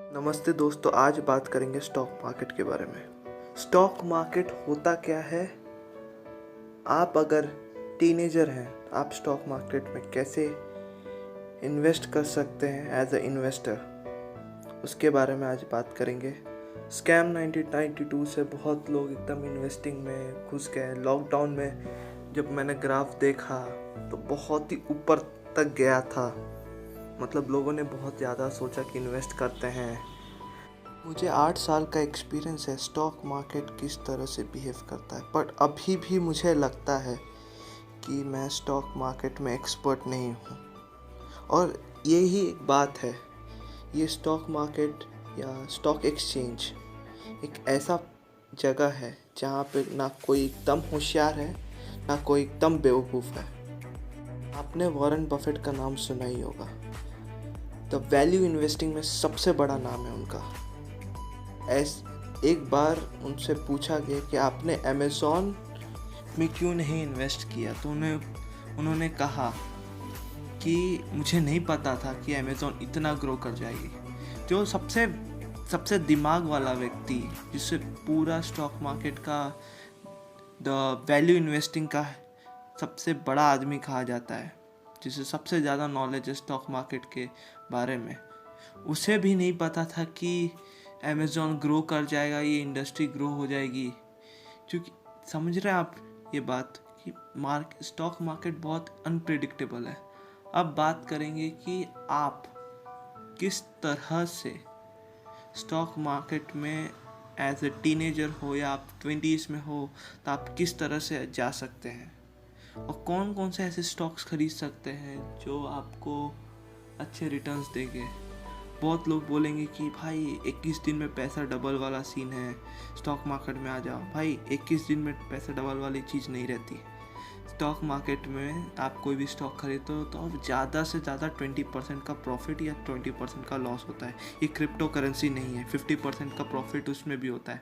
नमस्ते दोस्तों, आज बात करेंगे स्टॉक मार्केट के बारे में। स्टॉक मार्केट होता क्या है? आप अगर टीनेजर हैं, आप स्टॉक मार्केट में कैसे इन्वेस्ट कर सकते हैं एज अ इन्वेस्टर, उसके बारे में आज बात करेंगे। स्कैम 1992 से बहुत लोग एकदम इन्वेस्टिंग में घुस गए। लॉकडाउन में जब मैंने ग्राफ देखा तो बहुत ही ऊपर तक गया था। मतलब लोगों ने बहुत ज़्यादा सोचा कि इन्वेस्ट करते हैं। मुझे 8 साल का एक्सपीरियंस है स्टॉक मार्केट किस तरह से बिहेव करता है, बट अभी भी मुझे लगता है कि मैं स्टॉक मार्केट में एक्सपर्ट नहीं हूँ। और यही एक बात है, ये स्टॉक मार्केट या स्टॉक एक्सचेंज एक ऐसा जगह है जहाँ पे ना कोई एकदम होशियार है, ना कोई एकदम बेवकूफ़ है। आपने वॉरेन बफेट का नाम सुना ही होगा। द वैल्यू इन्वेस्टिंग में सबसे बड़ा नाम है उनका। एक बार उनसे पूछा गया कि आपने अमेज़ॉन में क्यों नहीं इन्वेस्ट किया, तो उन्होंने कहा कि मुझे नहीं पता था कि अमेज़ॉन इतना ग्रो कर जाएगी। जो सबसे दिमाग वाला व्यक्ति, जिससे पूरा स्टॉक मार्केट का द वैल्यू इन्वेस्टिंग का सबसे बड़ा आदमी कहा जाता है, जिसे सबसे ज़्यादा नॉलेज है स्टॉक मार्केट के बारे में, उसे भी नहीं पता था कि अमेज़ॉन ग्रो कर जाएगा, ये इंडस्ट्री ग्रो हो जाएगी। क्योंकि समझ रहे हैं आप ये बात कि स्टॉक मार्केट बहुत अनप्रेडिक्टेबल है। अब बात करेंगे कि आप किस तरह से स्टॉक मार्केट में एज ए टीनेजर हो या आप 20s में हो, तो आप किस तरह से जा सकते हैं और कौन कौन से ऐसे स्टॉक्स खरीद सकते हैं जो आपको अच्छे रिटर्न्स देंगे। बहुत लोग बोलेंगे कि भाई 21 दिन में पैसा डबल वाला सीन है, स्टॉक मार्केट में आ जाओ। भाई 21 दिन में पैसा डबल वाली चीज़ नहीं रहती। स्टॉक मार्केट में आप कोई भी स्टॉक खरीदो तो अब ज़्यादा से ज़्यादा 20% का प्रॉफिट या 20% का लॉस होता है। ये क्रिप्टो करेंसी नहीं है, 50% का प्रॉफिट उसमें भी होता है,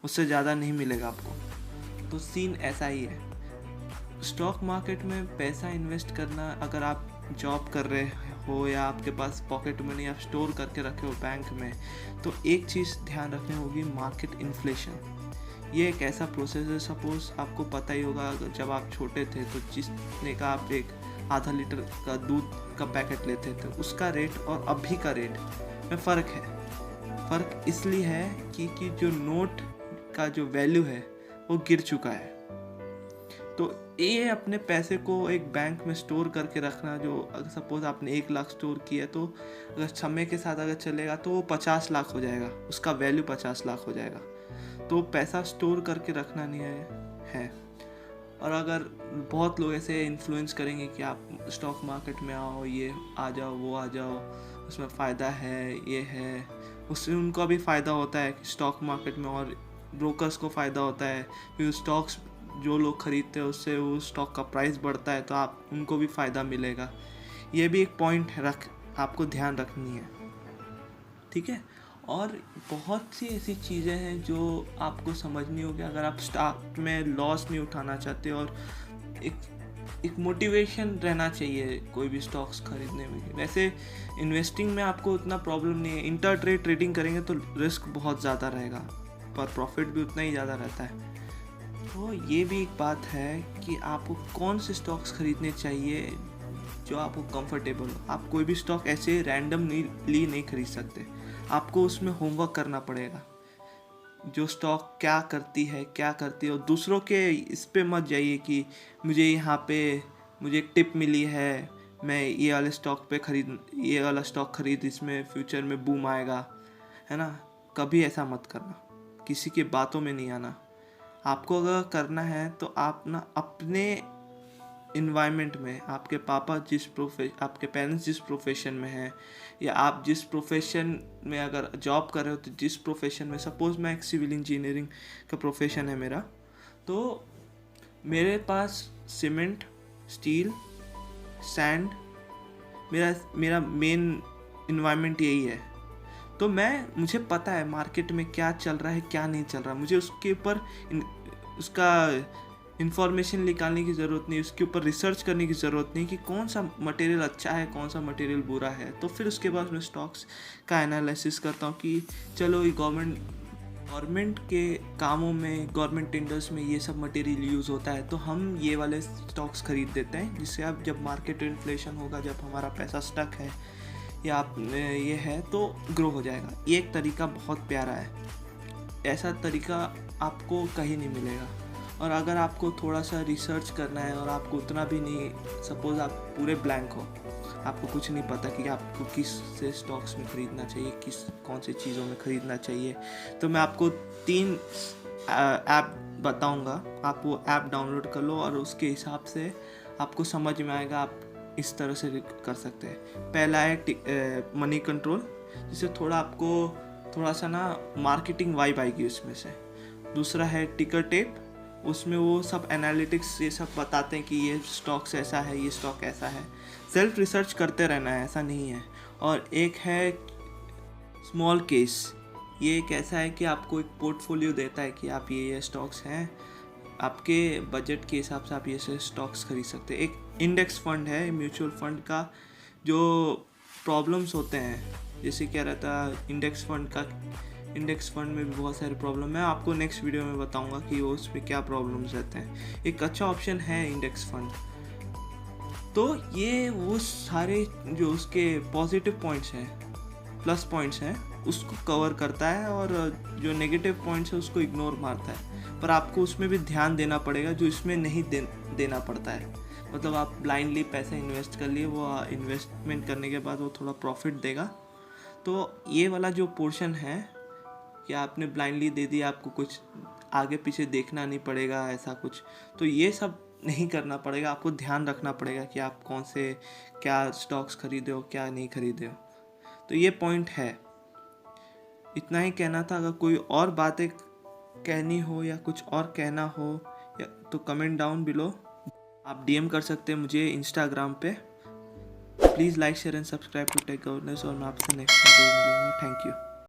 उससे ज़्यादा नहीं मिलेगा आपको। तो सीन ऐसा ही है। स्टॉक मार्केट में पैसा इन्वेस्ट करना, अगर आप जॉब कर रहे हो या आपके पास पॉकेट मनी आप स्टोर करके रखे हो बैंक में, तो एक चीज़ ध्यान रखनी होगी, मार्केट इन्फ्लेशन। ये एक ऐसा प्रोसेस है, सपोज आपको पता ही होगा, जब आप छोटे थे तो जिसने का आप एक आधा लीटर का दूध का पैकेट लेते थे, उसका रेट और अभी का रेट में फ़र्क है। फ़र्क इसलिए है कि जो नोट का जो वैल्यू है वो गिर चुका है। तो ये अपने पैसे को एक बैंक में स्टोर करके रखना, जो अगर सपोज आपने 1 लाख स्टोर किया, तो अगर समय के साथ अगर चलेगा तो वो 50 लाख हो जाएगा, उसका वैल्यू 50 लाख हो जाएगा। तो पैसा स्टोर करके रखना नहीं है। और अगर बहुत लोग ऐसे इन्फ्लुएंस करेंगे कि आप स्टॉक मार्केट में आओ, ये आ जाओ, वो आ जाओ, उसमें फ़ायदा है, ये है, उससे उनको भी फ़ायदा होता है स्टॉक मार्केट में, और ब्रोकर्स को फ़ायदा होता है कि स्टॉक्स जो लोग खरीदते हैं उससे वो स्टॉक का प्राइस बढ़ता है, तो आप उनको भी फ़ायदा मिलेगा। ये भी एक पॉइंट आपको ध्यान रखनी है, ठीक है। और बहुत सी ऐसी चीज़ें हैं जो आपको समझनी होगी अगर आप स्टॉक में लॉस नहीं उठाना चाहते, और एक मोटिवेशन रहना चाहिए कोई भी स्टॉक्स खरीदने में। वैसे इन्वेस्टिंग में आपको उतना प्रॉब्लम नहीं है, इंटर ट्रेडिंग करेंगे तो रिस्क बहुत ज़्यादा रहेगा, पर प्रॉफिट भी उतना ही ज़्यादा रहता है। तो ये भी एक बात है कि आपको कौन से स्टॉक्स खरीदने चाहिए जो आपको कंफर्टेबल हो। आप कोई भी स्टॉक ऐसे रैंडमली नहीं खरीद सकते, आपको उसमें होमवर्क करना पड़ेगा, जो स्टॉक क्या करती है। और दूसरों के इस पे मत जाइए कि मुझे यहाँ पे मुझे एक टिप मिली है, मैं ये वाला स्टॉक खरीद, इसमें फ्यूचर में बूम आएगा, है ना। कभी ऐसा मत करना, किसी के बातों में नहीं आना। आपको अगर करना है तो आप ना अपने इन्वायरमेंट में, आपके आपके पेरेंट्स जिस प्रोफेशन में हैं, या आप जिस प्रोफेशन में अगर जॉब कर रहे हो, तो जिस प्रोफेशन में, सपोज मैं एक सिविल इंजीनियरिंग का प्रोफेशन है मेरा, तो मेरे पास सीमेंट, स्टील, सैंड, मेरा मेन इन्वायरमेंट यही है। तो मुझे पता है मार्केट में क्या चल रहा है, क्या नहीं चल रहा, मुझे उसके ऊपर उसका इंफॉर्मेशन निकालने की ज़रूरत नहीं, उसके ऊपर रिसर्च करने की ज़रूरत नहीं कि कौन सा मटेरियल अच्छा है, कौन सा मटेरियल बुरा है। तो फिर उसके बाद मैं स्टॉक्स का एनालिसिस करता हूँ कि चलो ये गवर्नमेंट के कामों में, गवर्नमेंट टेंडर्स में ये सब मटेरियल यूज़ होता है, तो हम ये वाले स्टॉक्स खरीद देते हैं, जिससे अब जब मार्केट इन्फ्लेशन होगा, जब हमारा पैसा स्टक है या आप ये है तो ग्रो हो जाएगा। ये एक तरीका बहुत प्यारा है, ऐसा तरीका आपको कहीं नहीं मिलेगा। और अगर आपको थोड़ा सा रिसर्च करना है और आपको उतना भी नहीं, सपोज़ आप पूरे ब्लैंक हो, आपको कुछ नहीं पता कि आपको किस से स्टॉक्स में ख़रीदना चाहिए, कौन सी चीज़ों में ख़रीदना चाहिए, तो मैं आपको 3 ऐप बताऊंगा। आप वो ऐप डाउनलोड कर लो और उसके हिसाब से आपको समझ में आएगा, आप इस तरह से कर सकते हैं। पहला है मनी कंट्रोल, जिससे थोड़ा सा ना मार्केटिंग वाइब आएगी उसमें से। दूसरा है टिकर टेप, उसमें वो सब एनालिटिक्स ये सब बताते हैं कि ये स्टॉक्स ऐसा है, ये स्टॉक ऐसा है। सेल्फ रिसर्च करते रहना है, ऐसा नहीं है। और एक है स्मॉल केस, ये एक ऐसा है कि आपको एक पोर्टफोलियो देता है कि आप ये स्टॉक्स हैं, आपके बजट के हिसाब से आप ये स्टॉक्स खरीद सकते हैं। एक इंडेक्स फंड है, म्यूचुअल फंड का जो प्रॉब्लम्स होते हैं, जैसे क्या रहता है इंडेक्स फंड में भी बहुत सारे प्रॉब्लम है। आपको नेक्स्ट वीडियो में बताऊंगा कि वो उसमें क्या प्रॉब्लम्स रहते हैं। एक अच्छा ऑप्शन है इंडेक्स फंड। तो ये वो सारे जो उसके पॉजिटिव पॉइंट्स हैं, प्लस पॉइंट्स हैं, उसको कवर करता है, और जो नेगेटिव पॉइंट्स है उसको इग्नोर मारता है। पर आपको उसमें भी ध्यान देना पड़ेगा जो इसमें नहीं देना पड़ता है। मतलब आप ब्लाइंडली पैसा इन्वेस्ट कर लिए, वो इन्वेस्टमेंट करने के बाद वो थोड़ा प्रॉफिट देगा। तो ये वाला जो पोर्शन है कि आपने ब्लाइंडली दे दिया, आपको कुछ आगे पीछे देखना नहीं पड़ेगा ऐसा कुछ, तो ये सब नहीं करना पड़ेगा। आपको ध्यान रखना पड़ेगा कि आप कौन से क्या स्टॉक्स खरीदे हो, क्या नहीं खरीदे हो। तो ये पॉइंट है। इतना ही कहना था। अगर कोई और बातें कहनी हो या कुछ और कहना हो या तो कमेंट डाउन बिलो, आप DM कर सकते हैं मुझे इंस्टाग्राम पे। Please like share and subscribe to tech governance, और मैं आपसे नेक्स्ट वीडियो में मिलूंगा। Thank you.